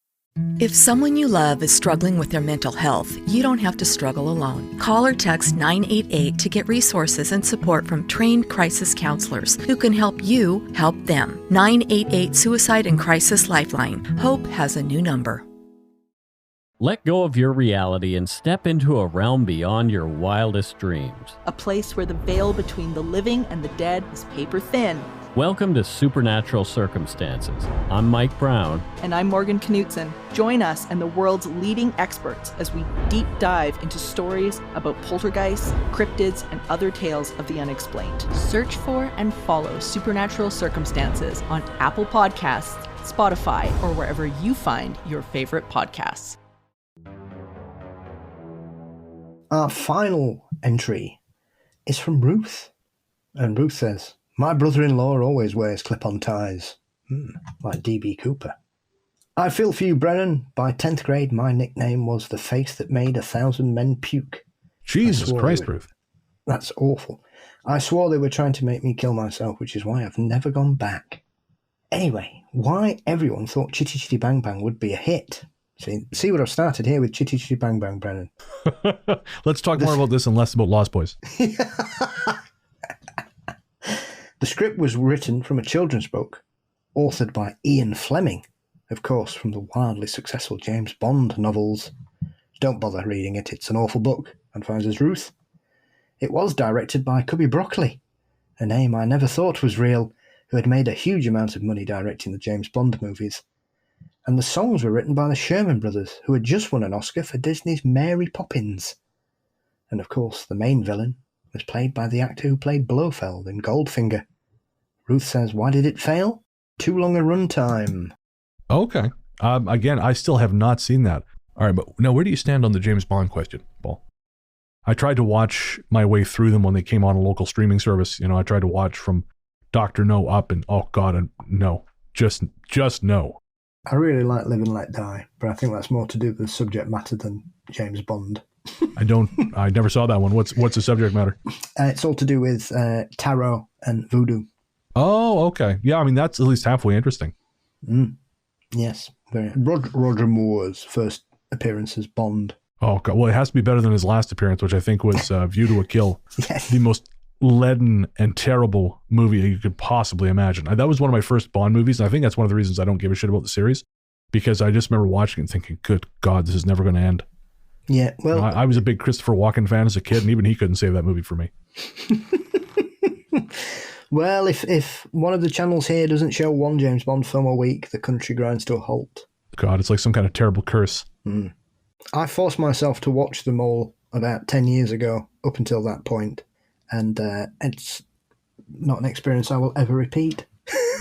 If someone you love is struggling with their mental health, you don't have to struggle alone. Call or text 988 to get resources and support from trained crisis counselors who can help you help them. 988 Suicide and Crisis Lifeline. Hope has a new number. Let go of your reality and step into a realm beyond your wildest dreams. A place where the veil between the living and the dead is paper thin. Welcome to Supernatural Circumstances. I'm Mike Brown. And I'm Morgan Knutson. Join us and the world's leading experts as we deep dive into stories about poltergeists, cryptids, and other tales of the unexplained. Search for and follow Supernatural Circumstances on Apple Podcasts, Spotify, or wherever you find your favorite podcasts. Our final entry is from Ruth. And Ruth says, "My brother-in-law always wears clip-on ties." Like D.B. Cooper. "I feel for you, Brennan. By 10th grade, my nickname was the face that made 1,000 men puke." Jesus Christ, Ruth. That's awful. "I swore they were trying to make me kill myself, which is why I've never gone back." Anyway, why everyone thought Chitty Chitty Bang Bang would be a hit. See what I've started here with Chitty Chitty Bang Bang, Brennan. Let's talk more about this and less about Lost Boys. The script was written from a children's book, authored by Ian Fleming, of course, from the wildly successful James Bond novels. Don't bother reading it, it's an awful book, advises Ruth. It was directed by Cubby Broccoli, a name I never thought was real, who had made a huge amount of money directing the James Bond movies. And the songs were written by the Sherman Brothers, who had just won an Oscar for Disney's Mary Poppins. And of course, the main villain was played by the actor who played Blofeld in Goldfinger. Ruth says, why did it fail? Too long a runtime. Okay. Again, I still have not seen that. All right, but now where do you stand on the James Bond question, Paul? I tried to watch my way through them when they came on a local streaming service. You know, I tried to watch from Dr. No up and, oh God, no. Just no. I really like Live and Let Die, but I think that's more to do with the subject matter than James Bond. I never saw that one. What's the subject matter? It's all to do with tarot and voodoo. Oh, okay. Yeah, I mean, that's at least halfway interesting. Yes. Very. Roger Moore's first appearance as Bond. Oh, God. Well, it has to be better than his last appearance, which I think was View to a Kill. Yes. The most leaden and terrible movie you could possibly imagine. That was one of my first Bond movies, and I think that's one of the reasons I don't give a shit about the series, because I just remember watching it and thinking, good God, this is never going to end. Yeah, well... I was a big Christopher Walken fan as a kid, and even he couldn't save that movie for me. Well, if one of the channels here doesn't show one James Bond film a week, the country grinds to a halt. God, it's like some kind of terrible curse. I forced myself to watch them all about 10 years ago, up until that point, and it's not an experience I will ever repeat.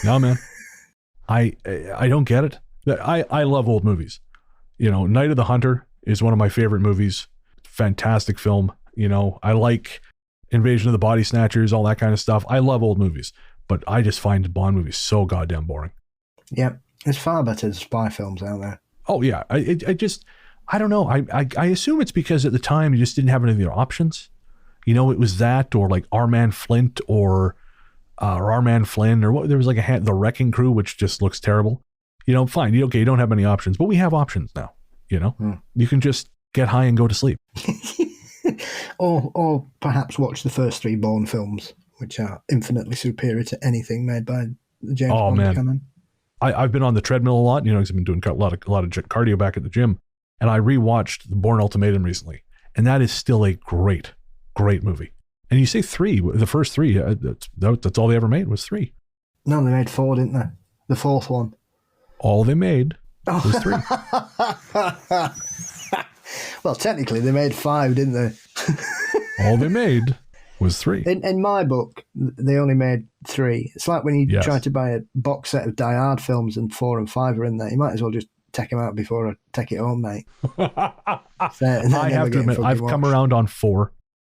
No, man. I don't get it. I love old movies. You know, Night of the Hunter is one of my favorite movies. Fantastic film. You know, I like Invasion of the Body Snatchers, all that kind of stuff. I love old movies, but I just find Bond movies so goddamn boring. Yeah, there's far better spy films out there. Oh yeah, I don't know. I assume it's because at the time you just didn't have any other options. You know, it was that or like Our Man Flint or Our Man Flynn or what. There was like The Wrecking Crew, which just looks terrible. You know, fine. You don't have any options, but we have options now. You know, you can just get high and go to sleep. or perhaps watch the first 3 Bourne films, which are infinitely superior to anything made by the James Bond canon. I've been on the treadmill a lot, you know, because I've been doing a lot of cardio back at the gym, and I rewatched The Bourne Ultimatum recently, and that is still a great movie. And you say 3, the first 3, that's all they ever made was 3. No, they made 4, didn't they? The 4th one. All they made was 3. Well, technically, they made 5, didn't they? All they made was 3. In my book, they only made 3. It's like when you try to buy a box set of Die Hard films and 4 and 5 are in there. You might as well just take them out before I take it home, mate. I have to admit, I've come around on 4,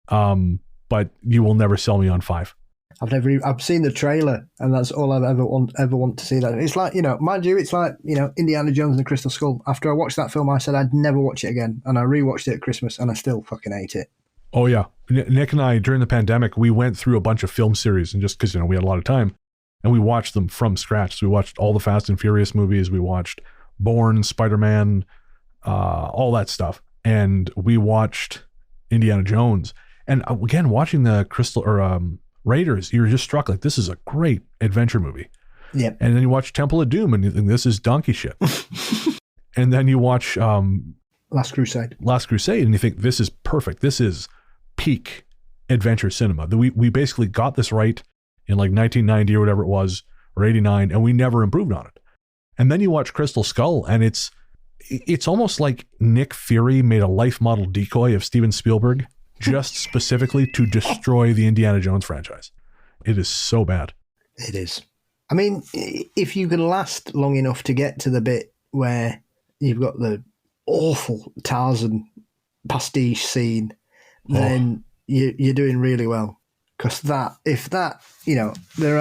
but you will never sell me on 5. I've seen the trailer, and that's all I've ever want to see. That it's like, you know, mind you, it's like, you know, Indiana Jones and the Crystal Skull. After I watched that film, I said I'd never watch it again, and I rewatched it at Christmas, and I still fucking hate it. Oh yeah, Nick and I during the pandemic, we went through a bunch of film series, and just because, you know, we had a lot of time, and we watched them from scratch. So we watched all the Fast and Furious movies, we watched Bourne, Spider-Man, all that stuff, and we watched Indiana Jones. And again, watching the Raiders, you're just struck like this is a great adventure movie. Yep. And then you watch Temple of Doom and you think this is donkey shit. And then you watch Last Crusade and you think this is perfect. This is peak adventure cinema. We basically got this right in like 1990 or whatever it was, or 89, and we never improved on it. And then you watch Crystal Skull, and it's almost like Nick Fury made a life model decoy of Steven Spielberg just specifically to destroy the Indiana Jones franchise. It is so bad. It is. I mean, if you can last long enough to get to the bit where you've got the awful Tarzan pastiche scene, then you're doing really well. Because if that, you know, there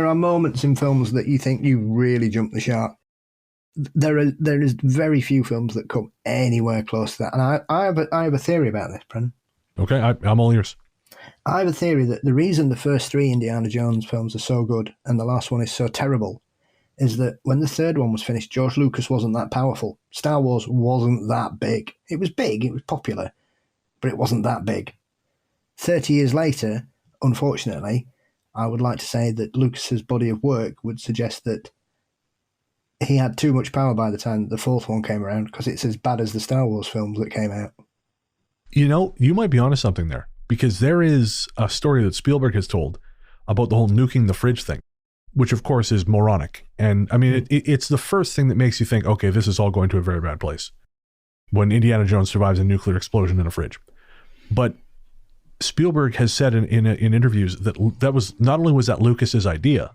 are moments in films that you think you really jumped the shark. There is very few films that come anywhere close to that. And I have a theory about this, Brennan. Okay, I'm all ears. I have a theory that the reason the first 3 Indiana Jones films are so good and the last one is so terrible is that when the 3rd one was finished, George Lucas wasn't that powerful. Star Wars wasn't that big. It was big, it was popular, but it wasn't that big. 30 years later, unfortunately, I would like to say that Lucas's body of work would suggest that he had too much power by the time the 4th one came around, because it's as bad as the Star Wars films that came out. You know, you might be onto something there, because there is a story that Spielberg has told about the whole nuking the fridge thing, which of course is moronic. And I mean, it's the first thing that makes you think, okay, this is all going to a very bad place when Indiana Jones survives a nuclear explosion in a fridge. But Spielberg has said in interviews that was not only was that Lucas's idea.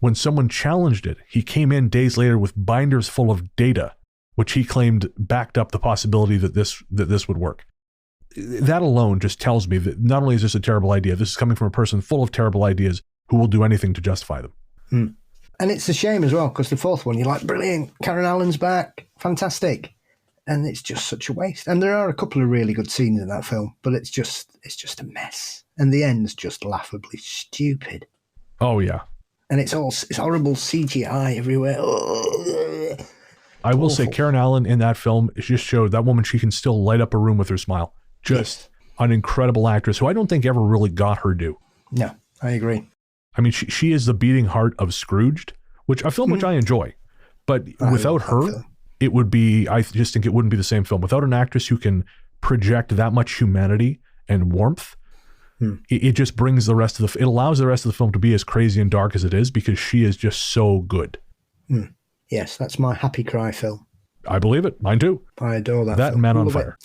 When someone challenged it, he came in days later with binders full of data, which he claimed backed up the possibility that this would work. That alone just tells me that not only is this a terrible idea, this is coming from a person full of terrible ideas who will do anything to justify them. And it's a shame as well, because the 4th one, you're like, brilliant, Karen Allen's back, fantastic. And it's just such a waste. And there are a couple of really good scenes in that film, but it's just a mess. And the end's just laughably stupid. Oh, yeah. And it's horrible CGI everywhere. I will say Karen Allen in that film just showed that woman, she can still light up a room with her smile. Just an incredible actress who I don't think ever really got her due. No, I agree. I mean, she is the beating heart of Scrooged, which a film which I enjoy, but without her, it would be, I just think it wouldn't be the same film. Without an actress who can project that much humanity and warmth, it just brings the rest of it allows the rest of the film to be as crazy and dark as it is because she is just so good. Yes, that's my happy cry film. I believe it. Mine too. I adore that. That film. and Man on Fire.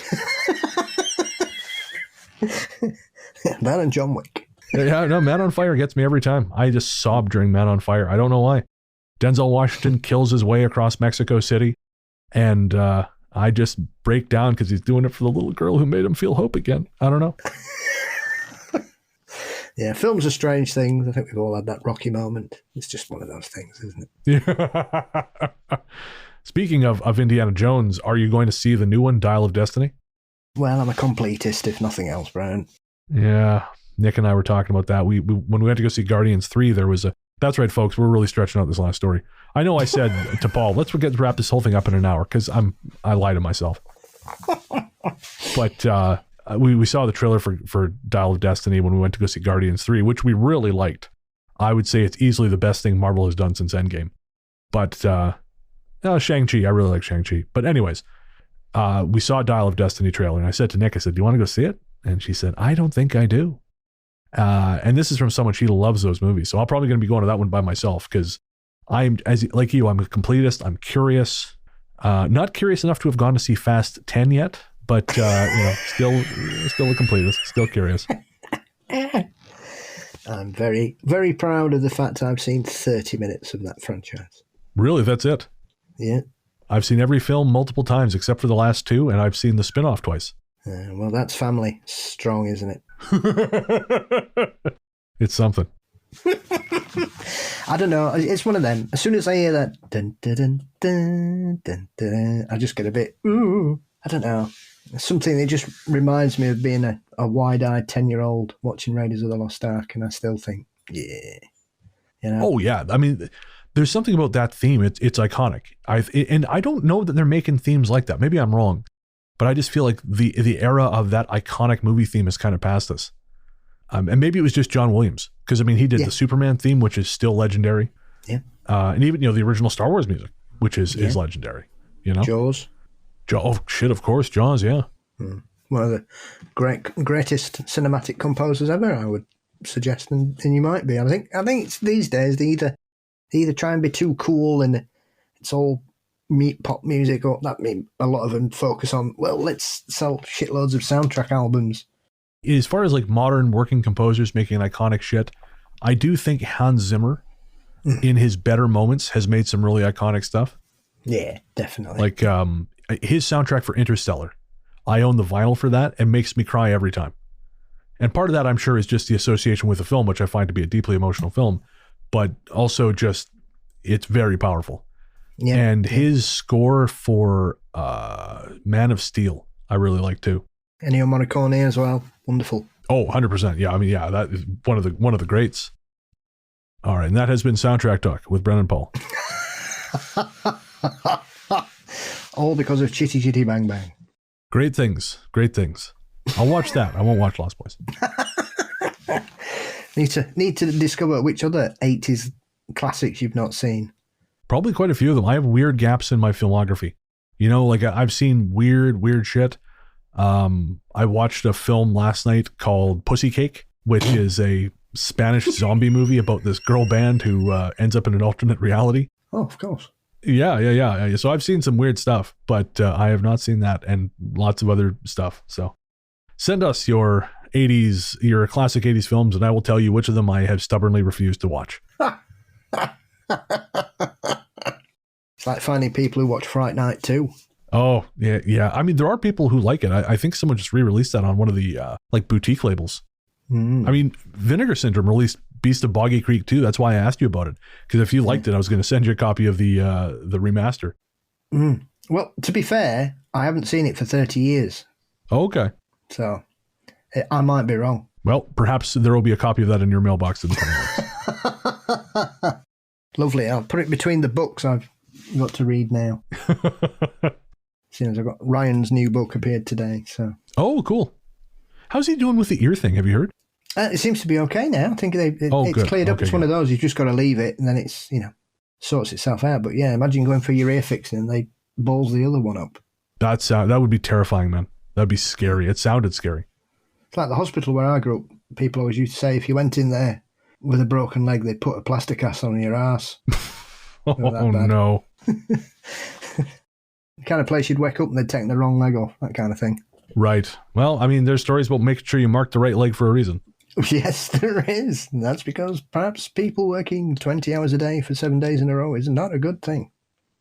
That and John Wick. Yeah, no, Man on Fire gets me every time. I just sob during Man on Fire. I don't know why. Denzel Washington kills his way across Mexico City, and I just break down because he's doing it for the little girl who made him feel hope again. I don't know. Yeah, films are strange things. I think we've all had that Rocky moment. It's just one of those things, isn't it? Yeah. Speaking of Indiana Jones, are you going to see the new one, Dial of Destiny? Well, I'm a completist, if nothing else, Brian. Yeah, Nick and I were talking about that. We when we went to go see Guardians 3, there was a... That's right, folks. We're really stretching out this last story. I know I said to Paul, let's wrap this whole thing up in an hour because I lie to myself. But we saw the trailer for Dial of Destiny when we went to go see Guardians 3, which we really liked. I would say it's easily the best thing Marvel has done since Endgame. But Shang-Chi, I really like Shang-Chi. But anyways, we saw Dial of Destiny trailer, and I said to Nick, I said, do you want to go see it? And she said, I don't think I do. And this is from someone, she loves those movies. So I'm probably going to be going to that one by myself because I'm, like you, I'm a completist. I'm curious. Not curious enough to have gone to see Fast 10 yet, but still a completist, still curious. I'm very, very proud of the fact I've seen 30 minutes of that franchise. Really, that's it? Yeah. I've seen every film multiple times except for the last two, and I've seen the spin-off twice. Well, that's family strong, isn't it? It's something. I don't know. It's one of them. As soon as I hear that, dun, dun, dun, dun, dun, dun, I just get a bit, ooh. I don't know. Something that just reminds me of being a wide-eyed 10-year-old watching Raiders of the Lost Ark, and I still think, yeah. You know? Oh, yeah. I mean, there's something about that theme. It's iconic. And I don't know that they're making themes like that. Maybe I'm wrong. But I just feel like the era of that iconic movie theme has kind of passed us. And maybe it was just John Williams. Because, I mean, he did the Superman theme, which is still legendary. Yeah. And even, the original Star Wars music, which is legendary. Jaws. Oh, shit, of course. Jaws, yeah. One of the greatest cinematic composers ever, I would suggest. And you might be. I think it's these days, they either try and be too cool and it's all pop music, or that mean a lot of them focus on, well, let's sell shitloads of soundtrack albums. As far as like modern working composers making iconic shit, I do think Hans Zimmer in his better moments has made some really iconic stuff. Yeah, definitely. Like his soundtrack for Interstellar, I own the vinyl for that and makes me cry every time. And part of that, I'm sure, is just the association with the film, which I find to be a deeply emotional film, but also just it's very powerful. Yeah, and his score for Man of Steel, I really like too. Ennio Morricone as well. Wonderful. Oh, 100%. Yeah, I mean, yeah, that is one of the greats. All right, and that has been Soundtrack Talk with Brennan Paul. All because of Chitty Chitty Bang Bang. Great things. I'll watch that. I won't watch Lost Boys. Need to discover which other 80s classics you've not seen. Probably quite a few of them. I have weird gaps in my filmography. Like I've seen weird shit. I watched a film last night called Pussy Cake, which is a Spanish zombie movie about this girl band who ends up in an alternate reality. Oh, of course. Yeah. So I've seen some weird stuff, but I have not seen that and lots of other stuff. So send us your classic 80s films, and I will tell you which of them I have stubbornly refused to watch. It's like finding people who watch Fright Night 2. Oh, yeah. I mean, there are people who like it. I think someone just re-released that on one of the boutique labels. I mean, Vinegar Syndrome released Beast of Boggy Creek too. That's why I asked you about it. Because if you liked it, I was going to send you a copy of the remaster. Well, to be fair, I haven't seen it for 30 years. Oh, okay. So I might be wrong. Well, perhaps there will be a copy of that in your mailbox in the coming weeks. Lovely. I'll put it between the books I've got to read now. Seeing as I've got Ryan's new book appeared today. So. Oh, cool. How's he doing with the ear thing? Have you heard? It seems to be okay now. I think it's good. cleared up. Okay, It's one good. of those, you've just got to leave it and then it's, sorts itself out. But yeah, imagine going for your ear fixing and they balls the other one up. That would be terrifying, man. That'd be scary. It sounded scary. It's like the hospital where I grew up. People always used to say if you went in there with a broken leg, they'd put a plaster cast on your ass. Oh, no. The kind of place you'd wake up and they'd take the wrong leg off, that kind of thing. Right. Well, I mean, there's stories about making sure you mark the right leg for a reason. Yes, there is. And that's because perhaps people working 20 hours a day for 7 days in a row is not a good thing.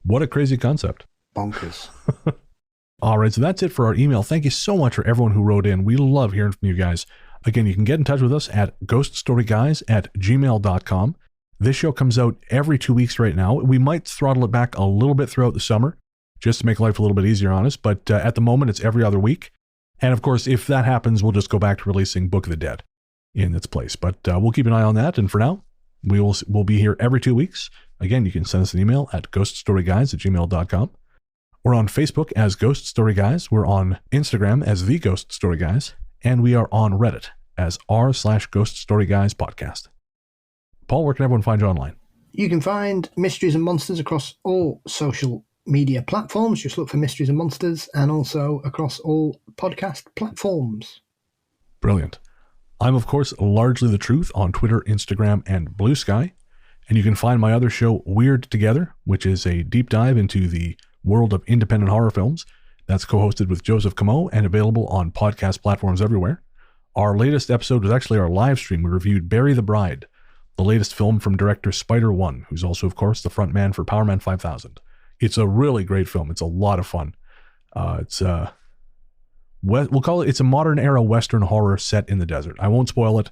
What a crazy concept. Bonkers. All right, so that's it for our email. Thank you so much for everyone who wrote in. We love hearing from you guys. Again, you can get in touch with us at ghoststoryguys@gmail.com. This show comes out every 2 weeks right now. We might throttle it back a little bit throughout the summer, just to make life a little bit easier on us. But at the moment, it's every other week. And of course, if that happens, we'll just go back to releasing Book of the Dead in its place. But we'll keep an eye on that. And for now, we'll be here every 2 weeks. Again, you can send us an email at ghoststoryguys@gmail.com. We're on Facebook as Ghost Story Guys. We're on Instagram as The Ghost Story Guys. And we are on Reddit as r/Ghost Story Guys podcast. Paul, where can everyone find you online? You can find Mysteries and Monsters across all social media platforms. Just look for Mysteries and Monsters, and also across all podcast platforms. Brilliant. I'm, of course, Largely the Truth on Twitter, Instagram, and Blue Sky. And you can find my other show, Weird Together, which is a deep dive into the world of independent horror films. That's co-hosted with Joseph Camo and available on podcast platforms everywhere. Our latest episode was actually our live stream. We reviewed Bury the Bride, the latest film from director Spider-One, who's also, of course, the frontman for Power Man 5000. It's a really great film. It's a lot of fun. We'll call it's a modern era Western horror set in the desert. I won't spoil it,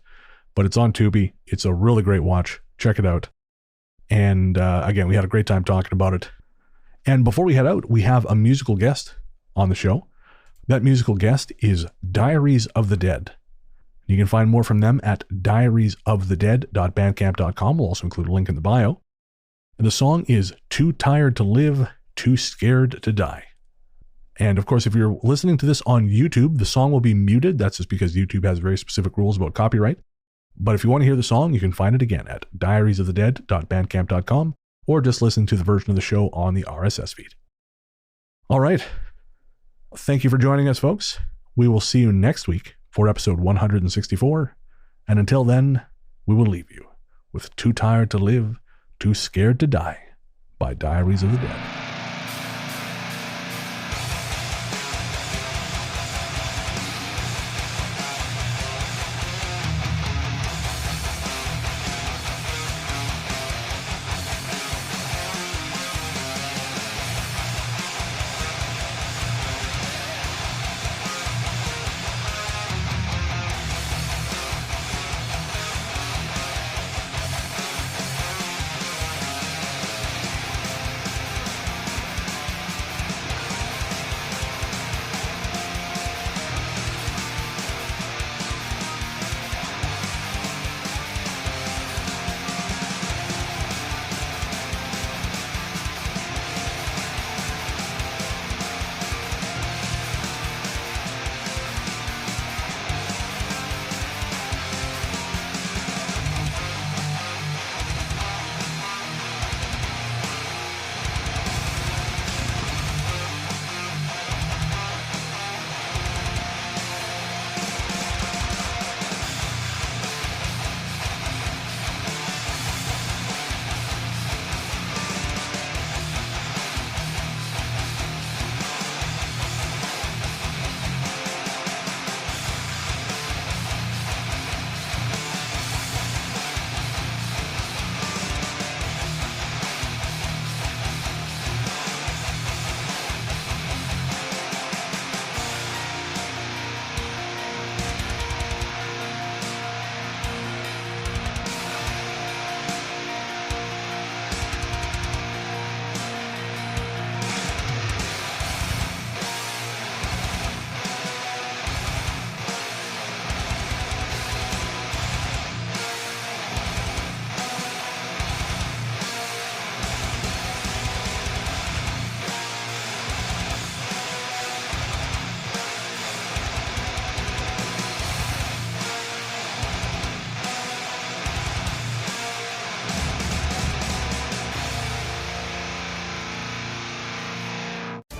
but it's on Tubi. It's a really great watch. Check it out. And again, we had a great time talking about it. And before we head out, we have a musical guest on the show. That musical guest is Diaries of the Dead. You can find more from them at diariesofthedead.bandcamp.com. We'll also include a link in the bio. And the song is Too Tired to Live, Too Scared to Die. And of course, if you're listening to this on YouTube, the song will be muted. That's just because YouTube has very specific rules about copyright. But if you want to hear the song, you can find it again at diariesofthedead.bandcamp.com, or just listen to the version of the show on the RSS feed. All right. Thank you for joining us, folks. We will see you next week for episode 164. And until then, we will leave you with Too Tired to Live, Too Scared to Die by Diaries of the Dead.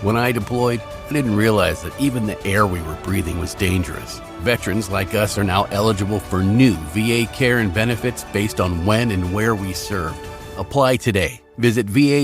When I deployed, I didn't realize that even the air we were breathing was dangerous. Veterans like us are now eligible for new VA care and benefits based on when and where we served. Apply today. Visit va.gov/PACT.